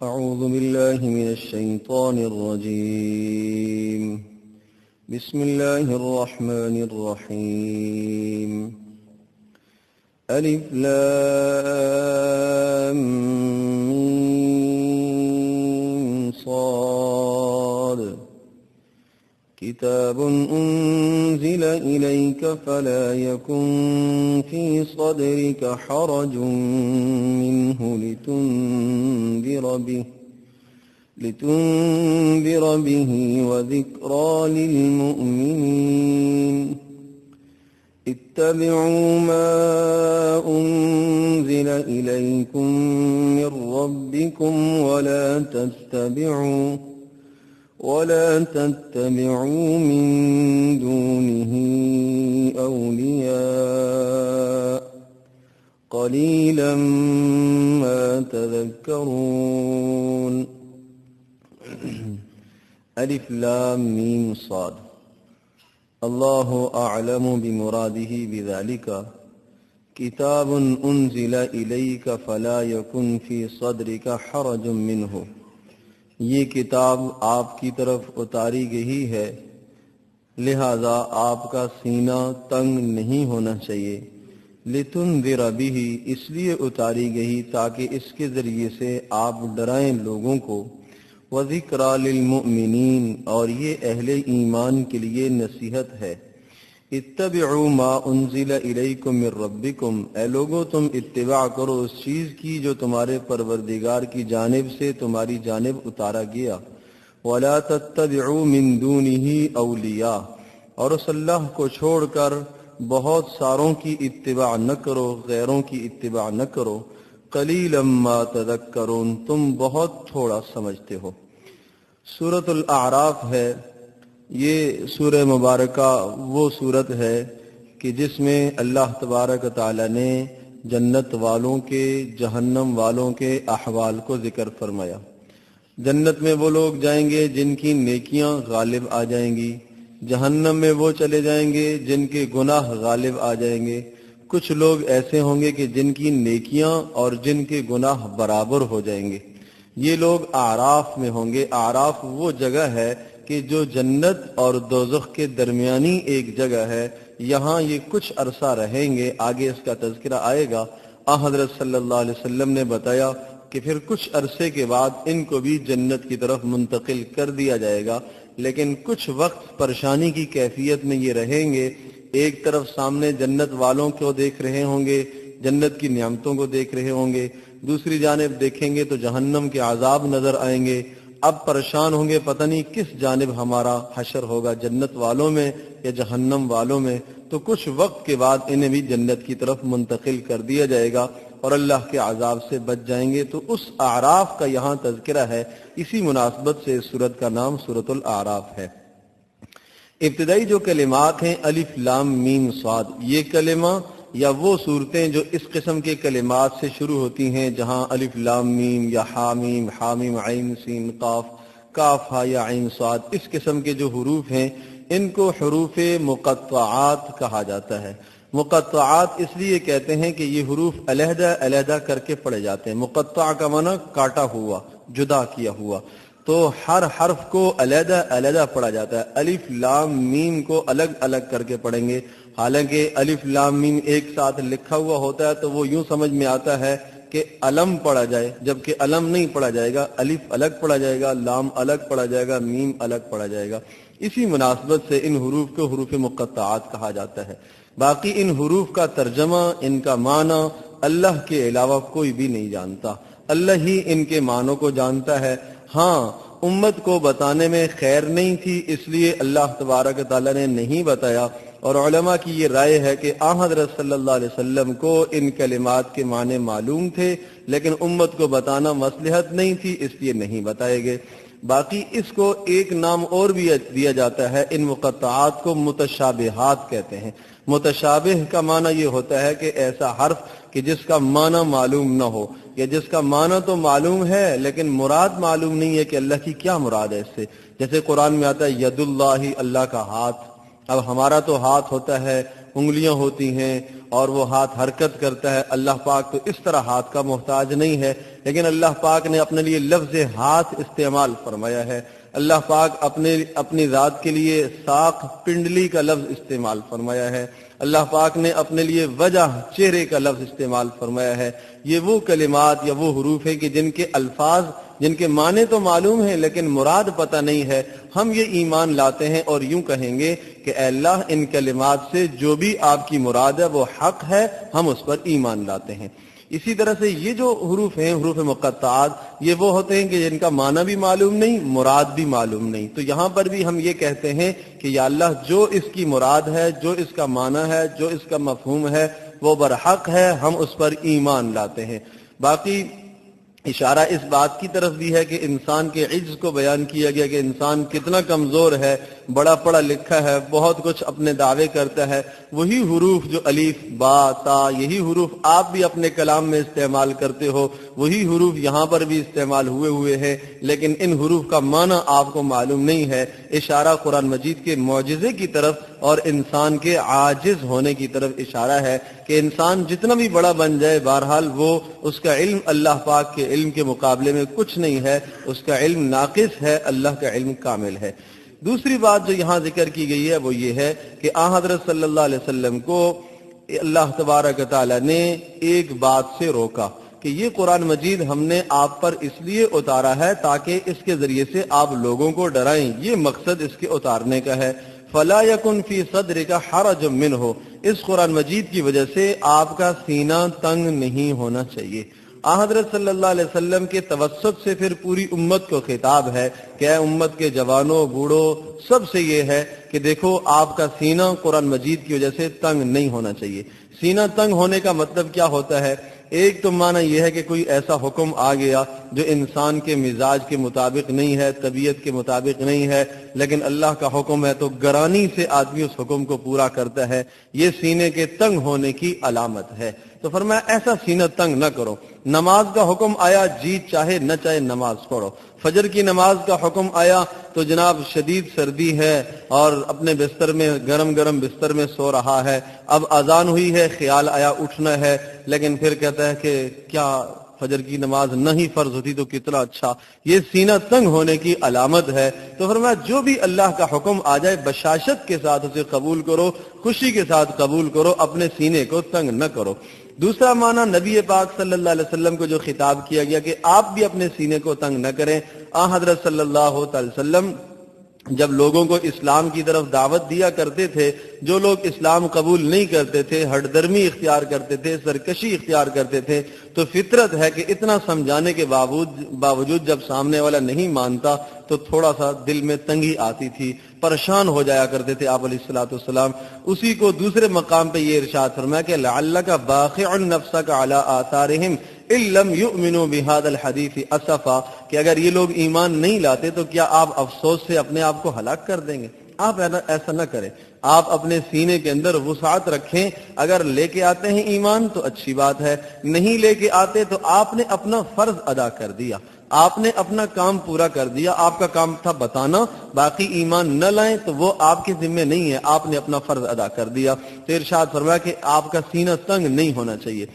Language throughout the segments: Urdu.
أعوذ بالله من الشيطان الرجيم. بسم الله الرحمن الرحيم. ألف لام ميم صاد. كتاب أنزل إليك فلا يكن في صدرك حرج منه لتنذر به وذكرى للمؤمنين. اتبعوا ما أنزل إليكم من ربكم ولا تتبعوا من دونه أولياء قليلا ما تذكرون. الف لام میم صاد. اللہ اعلم بمراده بذلك. کتاب انزل الیک فلا یکن فی صدرک حرج منہ. یہ کتاب آپ کی طرف اتاری گئی ہے، لہذا آپ کا سینہ تنگ نہیں ہونا چاہیے. لتنذر به، اس لیے اتاری گئی تاکہ اس کے ذریعے سے آپ ڈرائیں لوگوں کو. وذکری للمؤمنین، اور یہ اہل ایمان کے لیے نصیحت ہے. اتبعوا ما انزل الیکم من ربکم، اے لوگو تم اتباع کرو اس چیز کی جو تمہارے پروردگار کی جانب سے تمہاری جانب اتارا گیا. ولا تتبعوا من دونہ اولیاء، اور اس اللہ کو چھوڑ کر بہت ساروں کی اتباع نہ کرو، غیروں کی اتباع نہ کرو. قلیلا ما تذکرون، تم بہت تھوڑا سمجھتے ہو. سورۃ الاعراف ہے. یہ سورہ مبارکہ وہ سورت ہے کہ جس میں اللہ تبارک تعالی نے جنت والوں کے، جہنم والوں کے احوال کو ذکر فرمایا. جنت میں وہ لوگ جائیں گے جن کی نیکیاں غالب آ جائیں گی، جہنم میں وہ چلے جائیں گے جن کے گناہ غالب آ جائیں گے. کچھ لوگ ایسے ہوں گے کہ جن کی نیکیاں اور جن کے گناہ برابر ہو جائیں گے. یہ لوگ اعراف میں ہوں گے. اعراف وہ جگہ ہے کہ جو جنت اور دوزخ کے درمیانی ایک جگہ ہے. یہاں یہ کچھ عرصہ رہیں گے، آگے اس کا تذکرہ آئے گا. حضرت صلی اللہ علیہ وسلم نے بتایا کہ پھر کچھ عرصے کے بعد ان کو بھی جنت کی طرف منتقل کر دیا جائے گا. لیکن کچھ وقت پریشانی کی کیفیت میں یہ رہیں گے. ایک طرف سامنے جنت والوں کو دیکھ رہے ہوں گے، جنت کی نعمتوں کو دیکھ رہے ہوں گے، دوسری جانب دیکھیں گے تو جہنم کے عذاب نظر آئیں گے. اب پریشان ہوں گے، پتہ نہیں کس جانب ہمارا حشر ہوگا، جنت والوں میں یا جہنم والوں میں. تو کچھ وقت کے بعد انہیں بھی جنت کی طرف منتقل کر دیا جائے گا اور اللہ کے عذاب سے بچ جائیں گے. تو اس اعراف کا یہاں تذکرہ ہے. اسی مناسبت سے اس سورت کا نام سورۃ الاعراف ہے. ابتدائی جو کلمات ہیں الف لام میم صاد، یہ کلمہ یا وہ صورتیں جو اس قسم کے کلمات سے شروع ہوتی ہیں جہاں الف لام میم یا حامیم، حامیم عین سین قاف، کاف ہا یا عین صاد، اس قسم کے جو حروف ہیں ان کو حروف مقطعات کہا جاتا ہے. مقطعات اس لیے کہتے ہیں کہ یہ حروف علیحدہ علیحدہ کر کے پڑھے جاتے ہیں. مقطع کا معنی کاٹا ہوا، جدا کیا ہوا. تو ہر حرف کو علیحدہ علیحدہ پڑھا جاتا ہے. الف لام میم کو الگ الگ کر کے پڑھیں گے. حالانکہ الف لام میم ایک ساتھ لکھا ہوا ہوتا ہے تو وہ یوں سمجھ میں آتا ہے کہ علم پڑھا جائے، جبکہ علم نہیں پڑھا جائے گا. الف الگ پڑھا جائے گا، لام الگ پڑھا جائے گا، میم الگ پڑھا جائے گا. اسی مناسبت سے ان حروف کو حروف مقطعات کہا جاتا ہے. باقی ان حروف کا ترجمہ، ان کا معنی اللہ کے علاوہ کوئی بھی نہیں جانتا. اللہ ہی ان کے معنوں کو جانتا ہے. ہاں، امت کو بتانے میں خیر نہیں تھی، اس لیے اللہ تبارک تعالیٰ نے نہیں بتایا. اور علماء کی یہ رائے ہے کہ حضرت صلی اللہ علیہ وسلم کو ان کلمات کے معنی معلوم تھے، لیکن امت کو بتانا مصلحت نہیں تھی، اس لیے نہیں بتائے گئے. باقی اس کو ایک نام اور بھی دیا جاتا ہے. ان مقطعات کو متشابہات کہتے ہیں. متشابہ کا معنی یہ ہوتا ہے کہ ایسا حرف کہ جس کا معنی معلوم نہ ہو، یا جس کا معنی تو معلوم ہے لیکن مراد معلوم نہیں ہے کہ اللہ کی کیا مراد ہے اس سے. جیسے قرآن میں آتا ہے ید اللہ، اللہ کا ہاتھ. اب ہمارا تو ہاتھ ہوتا ہے انگلیاں ہوتی ہیں اور وہ ہاتھ حرکت کرتا ہے. اللہ پاک تو اس طرح ہاتھ کا محتاج نہیں ہے، لیکن اللہ پاک نے اپنے لیے لفظ ہاتھ استعمال فرمایا ہے. اللہ پاک اپنی ذات کے لیے ساق پنڈلی کا لفظ استعمال فرمایا ہے. اللہ پاک نے اپنے لیے وجہ چہرے کا لفظ استعمال فرمایا ہے. یہ وہ کلمات یا وہ حروف ہیں کہ جن کے الفاظ، جن کے معنی تو معلوم ہیں لیکن مراد پتہ نہیں ہے. ہم یہ ایمان لاتے ہیں اور یوں کہیں گے کہ اے اللہ ان کلمات سے جو بھی آپ کی مراد ہے وہ حق ہے، ہم اس پر ایمان لاتے ہیں. اسی طرح سے یہ جو حروف ہیں، حروف مقطعات، یہ وہ ہوتے ہیں کہ جن کا معنی بھی معلوم نہیں، مراد بھی معلوم نہیں. تو یہاں پر بھی ہم یہ کہتے ہیں کہ یا اللہ جو اس کی مراد ہے، جو اس کا معنی ہے، جو اس کا مفہوم ہے وہ برحق ہے، ہم اس پر ایمان لاتے ہیں. باقی اشارہ اس بات کی طرف بھی ہے کہ انسان کے عجز کو بیان کیا گیا کہ انسان کتنا کمزور ہے، بڑا پڑھا لکھا ہے، بہت کچھ اپنے دعوے کرتا ہے. وہی حروف جو الف با تا، یہی حروف آپ بھی اپنے کلام میں استعمال کرتے ہو، وہی حروف یہاں پر بھی استعمال ہوئے ہیں، لیکن ان حروف کا معنی آپ کو معلوم نہیں ہے. اشارہ قرآن مجید کے معجزے کی طرف اور انسان کے عاجز ہونے کی طرف اشارہ ہے کہ انسان جتنا بھی بڑا بن جائے، بہرحال وہ اس کا علم اللہ پاک کے علم کے مقابلے میں کچھ نہیں ہے، اس کا علم ناقص ہے، اللہ کا علم کامل ہے. دوسری بات جو یہاں ذکر کی گئی ہے وہ یہ ہے کہ حضرت صلی اللہ علیہ وسلم کو اللہ تبارک و تعالی نے ایک بات سے روکا کہ یہ قرآن مجید ہم نے آپ پر اس لیے اتارا ہے تاکہ اس کے ذریعے سے آپ لوگوں کو ڈرائیں، یہ مقصد اس کے اتارنے کا ہے. فَلَا يَكُنْ فِي صَدْرِكَ حَرَجٌ مِّنْهُ، اس قرآن مجید کی وجہ سے آپ کا سینہ تنگ نہیں ہونا چاہیے. حضرت صلی اللہ علیہ وسلم کے توسط سے پھر پوری امت کو خطاب ہے کہ اے امت کے جوانوں، بوڑھوں، سب سے یہ ہے کہ دیکھو آپ کا سینہ قرآن مجید کی وجہ سے تنگ نہیں ہونا چاہیے. سینہ تنگ ہونے کا مطلب کیا ہوتا ہے؟ ایک تو معنی یہ ہے کہ کوئی ایسا حکم آ گیا جو انسان کے مزاج کے مطابق نہیں ہے، طبیعت کے مطابق نہیں ہے، لیکن اللہ کا حکم ہے تو گرانی سے آدمی اس حکم کو پورا کرتا ہے. یہ سینے کے تنگ ہونے کی علامت ہے. تو فرمایا ایسا سینہ تنگ نہ کرو. نماز کا حکم آیا، جی چاہے نہ چاہے نماز پڑھو. فجر کی نماز کا حکم آیا تو جناب شدید سردی ہے اور اپنے بستر میں گرم بستر میں سو رہا ہے، اب اذان ہوئی ہے، خیال آیا اٹھنا ہے، لیکن پھر کہتا ہے کہ کیا فجر کی نماز نہ ہی فرض ہوتی تو کتنا اچھا. یہ سینہ تنگ ہونے کی علامت ہے. تو فرمایا جو بھی اللہ کا حکم آ جائے بشاشت کے ساتھ اسے قبول کرو، خوشی کے ساتھ قبول کرو، اپنے سینے کو تنگ نہ کرو. دوسرا معنی نبی پاک صلی اللہ علیہ وسلم کو جو خطاب کیا گیا کہ آپ بھی اپنے سینے کو تنگ نہ کریں. حضرت صلی اللہ علیہ وسلم جب لوگوں کو اسلام کی طرف دعوت دیا کرتے تھے، جو لوگ اسلام قبول نہیں کرتے تھے، ہٹ درمی اختیار کرتے تھے، سرکشی اختیار کرتے تھے، تو فطرت ہے کہ اتنا سمجھانے کے باوجود جب سامنے والا نہیں مانتا تو تھوڑا سا دل میں تنگی آتی تھی، پریشان ہو جایا کرتے تھے آپ علیہ الصلوۃ والسلام. اسی کو دوسرے مقام پہ یہ ارشاد فرمایا کہ لعلک باخع نفسک علی آثارہم ان لم یؤمنوا بهذا الحدیث اسفا، کہ اگر یہ لوگ ایمان نہیں لاتے تو کیا آپ افسوس سے اپنے آپ کو ہلاک کر دیں گے؟ آپ ایسا نہ کریں. آپ اپنے سینے کے اندر وسعت رکھیں. اگر لے کے آتے ہیں ایمان تو اچھی بات ہے، نہیں لے کے آتے تو آپ نے اپنا فرض ادا کر دیا، آپ نے اپنا کام پورا کر دیا. آپ کا کام تھا بتانا، باقی ایمان نہ لائیں تو وہ آپ کے ذمہ نہیں ہے، آپ نے اپنا فرض ادا کر دیا. تو ارشاد فرمایا کہ آپ کا سینہ تنگ نہیں ہونا چاہیے.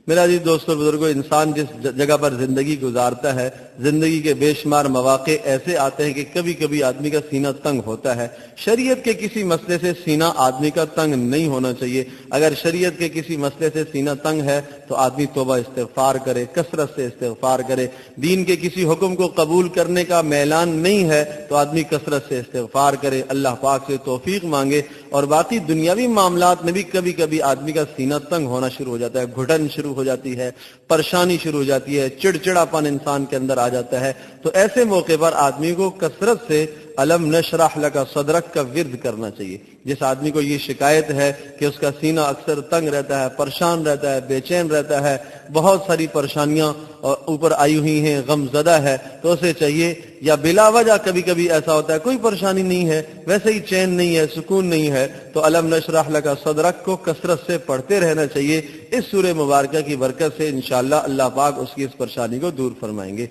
میرا عزیز دوستو بزرگوں، انسان جس جگہ پر زندگی گزارتا ہے، زندگی کے بے شمار مواقع ایسے آتے ہیں کہ کبھی کبھی آدمی کا سینہ تنگ ہوتا ہے. شریعت کے کسی مسئلے سے سینہ آدمی کا تنگ نہیں ہونا چاہیے. اگر شریعت کے کسی مسئلے سے سینہ تنگ ہے تو آدمی توبہ استغفار کرے، کثرت سے استغفار کرے. دین کے کسی حکم کو قبول کرنے کا میلان نہیں ہے تو آدمی کثرت سے استغفار کرے، اللہ پاک سے توفیق مانگے. اور باقی دنیاوی معاملات میں بھی کبھی کبھی آدمی کا سینہ تنگ ہونا شروع ہو جاتا ہے، گھٹن شروع ہو جاتی ہے، پریشانی شروع ہو جاتی ہے، چڑچڑاپن انسان کے اندر آ جاتا ہے. تو ایسے موقع پر آدمی کو کثرت سے الم نشرح لک صدرک کا ورد کرنا چاہیے. جس آدمی کو یہ شکایت ہے کہ اس کا سینہ اکثر تنگ رہتا ہے، پریشان رہتا ہے، بے چین رہتا ہے، بہت ساری پریشانیاں اوپر آئی ہوئی ہیں، غم زدہ ہے، تو اسے چاہیے، یا بلا وجہ کبھی کبھی ایسا ہوتا ہے کوئی پریشانی نہیں ہے، ویسے ہی چین نہیں ہے، سکون نہیں ہے، تو الم نشرح لک صدرک کو کثرت سے پڑھتے رہنا چاہیے. اس سورہ مبارکہ کی برکت سے انشاءاللہ اللہ پاک اس کی اس پریشانی کو دور فرمائیں گے.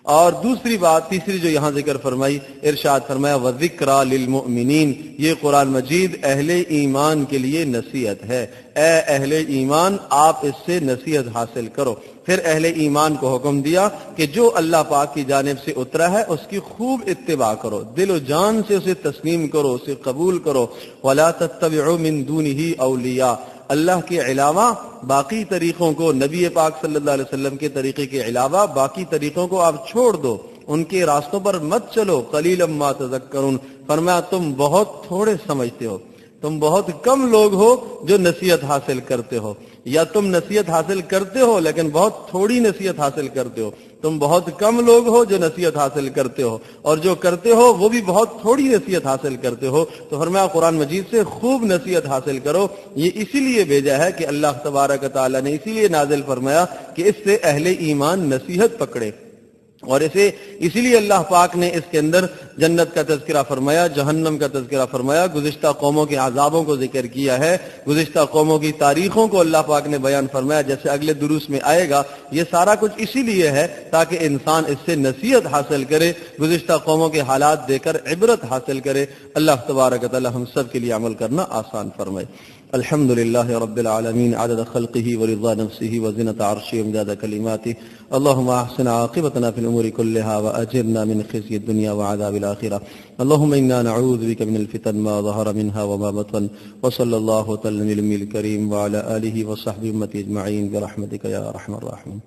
اور دوسری بات تیسری جو یہاں ذکر فرمائی، ارشاد فرمایا وَذِكْرَى لِلْمُؤْمِنِينَ، یہ قرآن مجید اہل ایمان کے لیے نصیحت ہے، اے اہل ایمان آپ اس سے نصیحت حاصل کرو۔ پھر اہل ایمان کو حکم دیا کہ جو اللہ پاک کی جانب سے اترا ہے اس کی خوب اتباع کرو، دل و جان سے اسے تسلیم کرو، اسے قبول کرو۔ وَلَا تَتَّبِعُوا مِن دُونِهِ أَوْلِيَاءَ، اللہ کے علاوہ باقی طریقوں کو، نبی پاک صلی اللہ علیہ وسلم کے طریقے کے علاوہ باقی طریقوں کو آپ چھوڑ دو، ان کے راستوں پر مت چلو۔ قلیلا ما تذکرون، فرمایا تم بہت تھوڑے سمجھتے ہو، تم بہت کم لوگ ہو جو نصیحت حاصل کرتے ہو، یا تم نصیحت حاصل کرتے ہو لیکن بہت تھوڑی نصیحت حاصل کرتے ہو، تم بہت کم لوگ ہو جو نصیحت حاصل کرتے ہو، اور جو کرتے ہو وہ بھی بہت تھوڑی نصیحت حاصل کرتے ہو۔ تو فرمایا قرآن مجید سے خوب نصیحت حاصل کرو، یہ اسی لیے بھیجا ہے کہ اللہ تبارک و تعالیٰ نے اسی لیے نازل فرمایا کہ اس سے اہل ایمان نصیحت پکڑے، اور اسی لیے اللہ پاک نے اس کے اندر جنت کا تذکرہ فرمایا، جہنم کا تذکرہ فرمایا، گزشتہ قوموں کے عذابوں کو ذکر کیا ہے، گزشتہ قوموں کی تاریخوں کو اللہ پاک نے بیان فرمایا، جیسے اگلے دروس میں آئے گا۔ یہ سارا کچھ اسی لیے ہے تاکہ انسان اس سے نصیحت حاصل کرے، گزشتہ قوموں کے حالات دے کر عبرت حاصل کرے۔ اللہ تبارک و تعالی ہم سب کے لیے عمل کرنا آسان فرمائے۔ الحمد للہ رب العالمین عدد خلقه ورضا نفسه وزنة عرشه ومداد كلماته اللهم احسن عاقبتنا في الامور كلها واجرنا من خزي الدنيا وعذاب الاخره اللهم انا نعوذ بك من الفتن ما ظهر منها وما بطن وصلى الله وسلم على النبي الكريم وعلى اله وصحبه امته اجمعين برحمتك يا ارحم الراحمين۔